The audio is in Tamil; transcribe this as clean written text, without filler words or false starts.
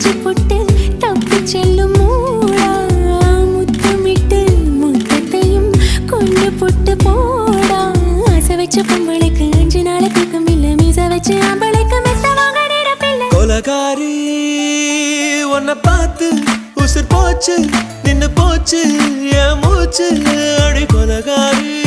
நெஞ்சு போட்டு தப்பி செல்லும் மூடா முத்தமிட்டு முத்தத்தையும் கொண்டு போட்டு போடா ஆசை வச்ச பொம்பளைக்கு 5 நாள் தூக்கம் இல்ல மீச வச்சு ஆம்பளைக்கு மெத்த வாங்க நேரப்பில்லை கொலகாரி உன்னை பார்த்து உசுர் போச்சு நின்னு போச்சு என் மூச்சு அடி கொலகாரி